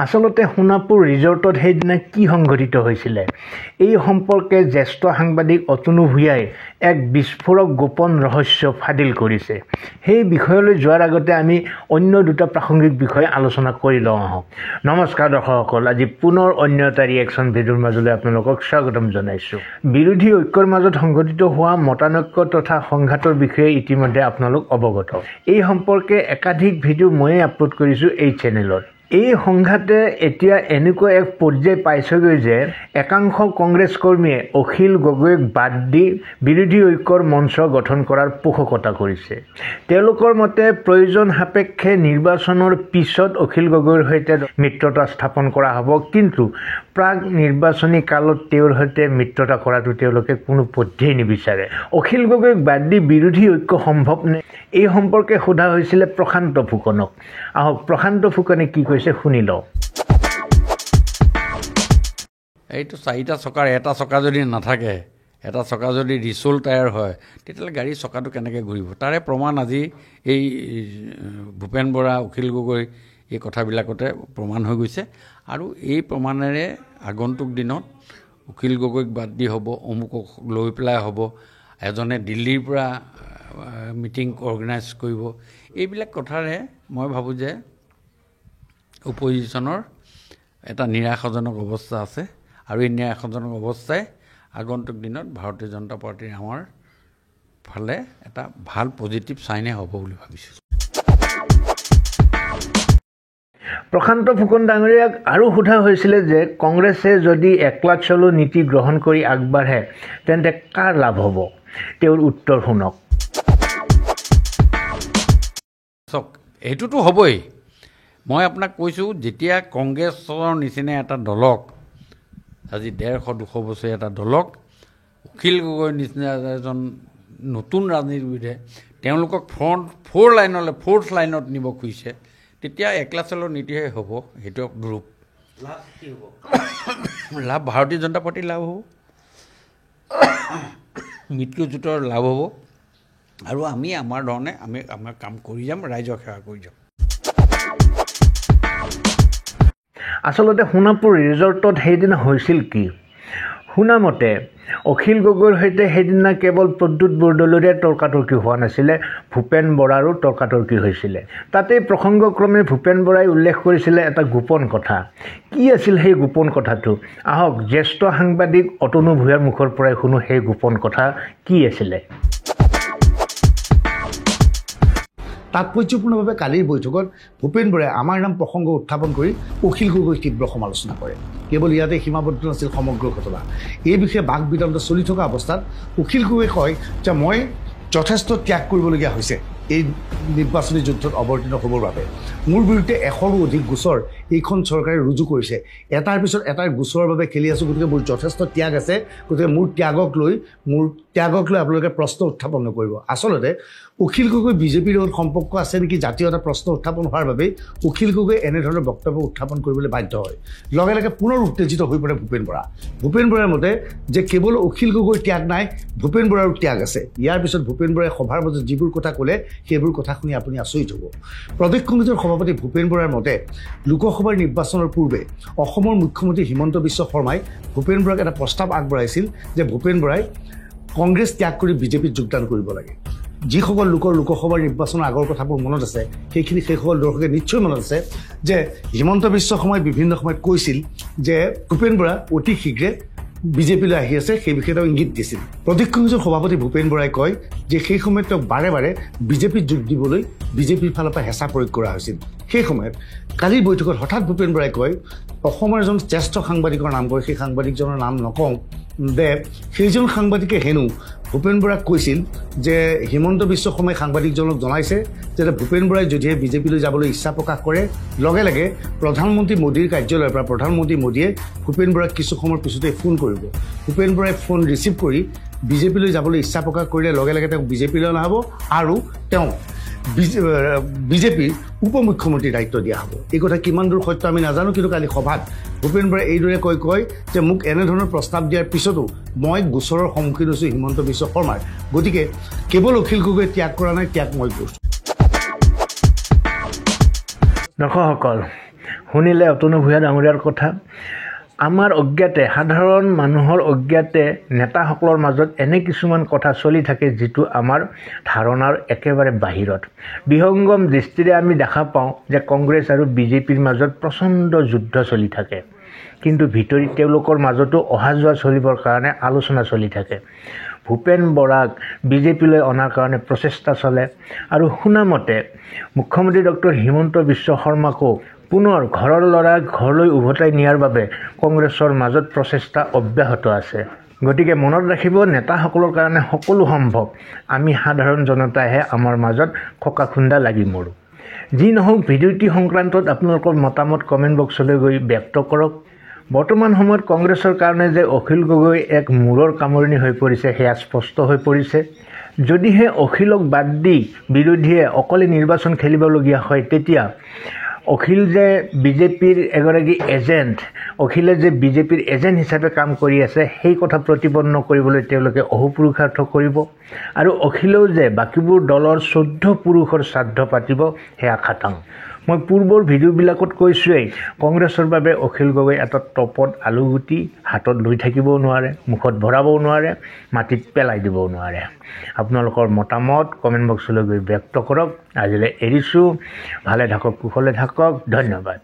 আচলতে সোণাপুৰ ৰিজৰ্টত সেইদিনা কি সংঘটিত হৈছিলে এই সম্পৰ্কে জ্যেষ্ঠ সাংবাদিক অতনু ভূঞাই এক বিস্ফোৰক গোপন ৰহস্য ফাদিল কৰিছে। সেই বিষয়লৈ যোৱাৰ আগতে আমি অন্য দুটা প্ৰাসংগিক বিষয় আলোচনা কৰি লওঁ আহক। নমস্কাৰ দৰ্শকসকল, আজি পুনৰ অন্য এটা ৰিয়েকশ্যন ভিডিঅ'ৰ মাজলৈ আপোনালোকক স্বাগতম জনাইছোঁ। বিৰোধী ঐক্যৰ মাজত সংঘটিত হোৱা মতানৈক্য তথা সংঘাতৰ বিষয়ে ইতিমধ্যে আপোনালোক অৱগত। এই সম্পৰ্কে একাধিক ভিডিঅ' ময়ে আপলোড কৰিছোঁ এই চেনেলত। এই সংঘাতে এতিয়া এনেকুৱা এক পৰ্যায় পাইছেগৈ যে একাংশ কংগ্ৰেছ কৰ্মীয়ে অখিল গগৈক বাদ দি বিৰোধী ঐক্যৰ মঞ্চ গঠন কৰাৰ পোষকতা কৰিছে। তেওঁলোকৰ মতে প্ৰয়োজন সাপেক্ষে নিৰ্বাচনৰ পিছত অখিল গগৈৰ সৈতে মিত্ৰতা স্থাপন কৰা হ'ব, কিন্তু প্ৰাক নিৰ্বাচনী কালত তেওঁৰ সৈতে মিত্ৰতা কৰাটো তেওঁলোকে কোনো পধ্যেই নিবিচাৰে। অখিল গগৈক বাদ দি বিৰোধী ঐক্য সম্ভৱ নে, এই সম্পৰ্কে সোধা হৈছিলে প্ৰশান্ত ফুকনক। আহক প্ৰশান্ত ফুকনে কি কৈছে শুনি লওঁ। এইটো চাৰিটা চকাৰ এটা চকা যদি নাথাকে, এটা চকা যদি ৰিচল টায়াৰ হয়, তেতিয়াহ'লে গাড়ীৰ চকাটো কেনেকৈ ঘূৰিব? তাৰে প্ৰমাণ আজি এই ভূপেন বৰা, অখিল গগৈ এই কথাবিলাকতে প্ৰমাণ হৈ গৈছে। আৰু এই প্ৰমাণেৰে আগন্তুক দিনত অখিল গগৈক বাদ দি হ'ব, অমুকক লৈ পেলাই হ'ব, এজনে দিল্লীৰ পৰা মিটিং অৰ্গেনাইজ কৰিব। এইবিলাক কথাৰে মই ভাবোঁ যে অপজিশ্যনৰ এটা নিৰাশাজনক অৱস্থা আছে, আৰু এই নিৰাশাজনক অৱস্থাই আগন্তুক দিনত ভাৰতীয় জনতা পাৰ্টীৰ আমাৰ ফালে এটা ভাল পজিটিভ চাইনে হ'ব বুলি ভাবিছোঁ। প্ৰশান্ত ফুকন ডাঙৰীয়াক আৰু সোধা হৈছিলে যে কংগ্ৰেছে যদি একলা চলো নীতি গ্ৰহণ কৰি আগবাঢ়ে তেন্তে কাৰ লাভ হ'ব? তেওঁৰ উত্তৰ শুনক। চাওক, এইটোতো হ'বই। মই আপোনাক কৈছোঁ, যেতিয়া কংগ্ৰেছৰ নিচিনা এটা দলক, আজি 150-200 বছৰীয়া এটা দলক অখিল গগৈৰ নিচিনা এজন নতুন ৰাজনীতিবিদে তেওঁলোকক ফ'ৰ্থ লাইনত নিব খুজিছে, তেতিয়া একলা চলৰ নীতিহে হ'ব। সেইটো গ্ৰুপ লাভ ভাৰতীয় জনতা পাৰ্টীৰ লাভ হ'ব, মিত্ৰজোঁটৰ লাভ হ'ব, আৰু আমি আমাৰ ধৰণে আমি আমাৰ কাম কৰি যাম, ৰাইজক সেৱা কৰি যাম। আচলতে সোণাপুৰ ৰিজৰ্টত সেইদিনা হৈছিল কি? শুনামতে অখিল গগৈৰ সৈতে সেইদিনা কেৱল প্ৰদ্যুৎ বৰদলৈৰে তৰ্কাতৰ্কি হোৱা নাছিলে, ভূপেন বৰাৰো তৰ্কাতৰ্কি হৈছিলে। তাতেই প্ৰসংগক্ৰমে ভূপেন বৰাই উল্লেখ কৰিছিলে এটা গোপন কথা। কি আছিল সেই গোপন কথাটো? আহক জ্যেষ্ঠ সাংবাদিক অতনু ভূঞাৰ মুখৰ পৰাই শুনো সেই গোপন কথা কি আছিলে। তাৎপৰ্যপূৰ্ণভাৱে কালিৰ বৈঠকত ভূপেন বৰাই আমাৰ নাম প্ৰসংগ উত্থাপন কৰি অখিল গগৈক তীব্ৰ সমালোচনা কৰে। কেৱল ইয়াতে সীমাবদ্ধ নাছিল সমগ্ৰ ঘটনা। এই বিষয়ে বাক বিতণ্ড চলি থকা অৱস্থাত অখিল গগৈয়ে কয় যে মই যথেষ্ট ত্যাগ কৰিবলগীয়া হৈছে এই নিৰ্বাচনী যুদ্ধত অৱতীৰ্ণ হ'বৰ বাবে। মোৰ বিৰুদ্ধে 100ৰো অধিক গোচৰ এইখন চৰকাৰে ৰুজু কৰিছে, এটাৰ পিছত এটাৰ গোচৰৰ বাবে খেলি আছোঁ। গতিকে মোৰ যথেষ্ট ত্যাগ আছে, গতিকে মোৰ ত্যাগক লৈ আপোনালোকে প্ৰশ্ন উত্থাপন নকৰিব। আচলতে অখিল গগৈ বিজেপিৰ লগত সম্পৰ্ক আছে নেকি জাতীয় এটা প্ৰশ্ন উত্থাপন হোৱাৰ বাবেই অখিল গগৈ এনেধৰণৰ বক্তব্য উত্থাপন কৰিবলৈ বাধ্য হয়। লগে লগে পুনৰ উত্তেজিত হৈ পৰে ভূপেন বৰা। ভূপেন বৰাৰ মতে যে কেৱল অখিল গগৈৰ ত্যাগ নাই, ভূপেন বৰাৰো ত্যাগ আছে। ইয়াৰ পিছত ভূপেন বৰাই সভাৰ মাজত যিবোৰ কথা ক'লে সেইবোৰ কথা শুনি আপুনি আচৰিত হ'ব। প্ৰদেশ কংগ্ৰেছৰ সভাপতি ভূপেন বৰাৰ মতে লোকসভাৰ নিৰ্বাচনৰ পূৰ্বে অসমৰ মুখ্যমন্ত্ৰী হিমন্ত বিশ্ব শৰ্মাই ভূপেন বৰাক এটা প্ৰস্তাৱ আগবঢ়াইছিল যে ভূপেন বৰাই কংগ্ৰেছ ত্যাগ কৰি বিজেপিত যোগদান কৰিব লাগে। যিসকল লোকৰ লোকসভাৰ নিৰ্বাচনৰ আগৰ কথাবোৰ মনত আছে, সেইসকল দৰ্শকে নিশ্চয় মনত আছে যে হিমন্ত বিশ্ব শৰ্মাই বিভিন্ন সময়ত কৈছিল যে ভূপেন বৰা অতি শীঘ্ৰে বিজেপিলৈ আহি আছে, সেই বিষয়ে তেওঁ ইংগিত দিছিল। প্ৰদেশ কংগ্ৰেছৰ সভাপতি ভূপেন বৰাই কয় যে সেই সময়ত তেওঁক বাৰে বাৰে বিজেপিত যোগ দিবলৈ বিজেপিৰ ফালৰ পৰা হেঁচা প্ৰয়োগ কৰা হৈছিল। সেই সময়ত কালিৰ বৈঠকত হঠাৎ ভূপেন বৰাই কয়, অসমৰ এজন জ্যেষ্ঠ সাংবাদিকৰ নাম কয়, সেই সাংবাদিকজনৰ নাম নকওঁ, যে সেইজন সাংবাদিকে হেনো ভূপেন বৰাক কৈছিল যে হিমন্ত বিশ্ব শৰ্মাই সাংবাদিকজনক জনাইছে যে ভূপেন বৰাই যদিহে বিজেপিলৈ যাবলৈ ইচ্ছা প্ৰকাশ কৰে, লগে লগে প্ৰধানমন্ত্ৰী মোদীৰ কাৰ্যালয়ৰ পৰা প্ৰধানমন্ত্ৰী মোদীয়ে ভূপেন বৰাক কিছু সময়ৰ পিছতে ফোন কৰিব। ভূপেন বৰাই ফোন ৰিচিভ কৰি বিজেপিলৈ যাবলৈ ইচ্ছা প্ৰকাশ কৰিলে লগে লগে তেওঁক বিজেপিলৈ অনা হ'ব আৰু তেওঁক বিজেপিৰ উপ মুখ্যমন্ত্ৰীৰ দায়িত্ব দিয়া হ'ব। এই কথা কিমান দূৰ সত্য আমি নাজানো, কিন্তু কালি সভাত ভূপেন বৰাই এইদৰে কয় যে মোক এনেধৰণৰ প্ৰস্তাৱ দিয়াৰ পিছতো মই গোচৰৰ সন্মুখীন হৈছোঁ হিমন্ত বিশ্ব শৰ্মাৰ, গতিকে কেৱল অখিল গগৈয়ে ত্যাগ কৰা নাই, ত্যাগ মই কৰিছোঁ। দৰ্শকসকল, শুনিলে অতনু ভূঞা ডাঙৰীয়াৰ কথা। আমাৰ অজ্ঞাতে, সাধাৰণ মানুহৰ অজ্ঞাতে নেতাসকলৰ মাজত এনে কিছুমান কথা চলি থাকে যিটো আমাৰ ধাৰণাৰ একেবাৰে বাহিৰত। বিহংগম দৃষ্টিৰে আমি দেখা পাওঁ যে কংগ্ৰেছ আৰু বিজেপিৰ মাজত প্ৰচণ্ড যুদ্ধ চলি থাকে, কিন্তু ভিতৰি তেওঁলোকৰ মাজতো অহা যোৱা চলিবৰ কাৰণে আলোচনা চলি থাকে। ভূপেন বৰাক বিজেপিলৈ অনাৰ কাৰণে প্ৰচেষ্টা চলে আৰু শুনামতে মুখ্যমন্ত্ৰী ডক্টৰ হিমন্ত বিশ্ব শৰ্মাকো পুনৰ ঘৰৰ ল'ৰা ঘৰলৈ উভতাই নিয়াৰ বাবে কংগ্ৰেছৰ মাজত প্ৰচেষ্টা অব্যাহত আছে। গতিকে মনত ৰাখিব, নেতাসকলৰ কাৰণে সকলো সম্ভৱ, আমি সাধাৰণ জনতাইহে আমাৰ মাজত খোকা-খুন্দা লাগি মৰোঁ। যি নহওক, ভিডিঅ'টি সংক্ৰান্তত আপোনালোকৰ মতামত কমেণ্ট বক্সলৈ গৈ ব্যক্ত কৰক। বৰ্তমান সময়ত কংগ্ৰেছৰ কাৰণে যে অখিল গগৈ এক মূৰৰ কামৰণি হৈ পৰিছে সেয়া স্পষ্ট হৈ পৰিছে। যদিহে অখিলক বাদ দি বিৰোধীয়ে অকলে নিৰ্বাচন খেলিবলগীয়া হয়, তেতিয়া অখিল যে বিজেপিৰ এগৰাকী এজেণ্ট, অখিলে যে বিজেপিৰ এজেণ্ট হিচাপে কাম কৰি আছে সেই কথা প্ৰতিপন্ন কৰিবলৈ তেওঁলোকে অহোপুৰুষাৰ্থ কৰিব আৰু অখিলেও যে বাকীবোৰ দলৰ 14 পুৰুষৰ শ্ৰাদ্ধ পাতিব সেয়া খাটাং। মই পূৰ্বৰ ভিডিঅ'বিলাকত কৈছোঁৱেই, কংগ্ৰেছৰ বাবে অখিল গগৈ এটা টপত আলুগুটি হাতত লৈ থাকিবও নোৱাৰে, মুখত ভৰাবও নোৱাৰে, মাটিত পেলাই দিবও নোৱাৰে। আপোনালোকৰ মতামত কমেণ্ট বক্সলৈ গৈ ব্যক্ত কৰক। আজিলৈ এৰিছোঁ। ভালে থাকক, কুশলে থাকক। ধন্যবাদ।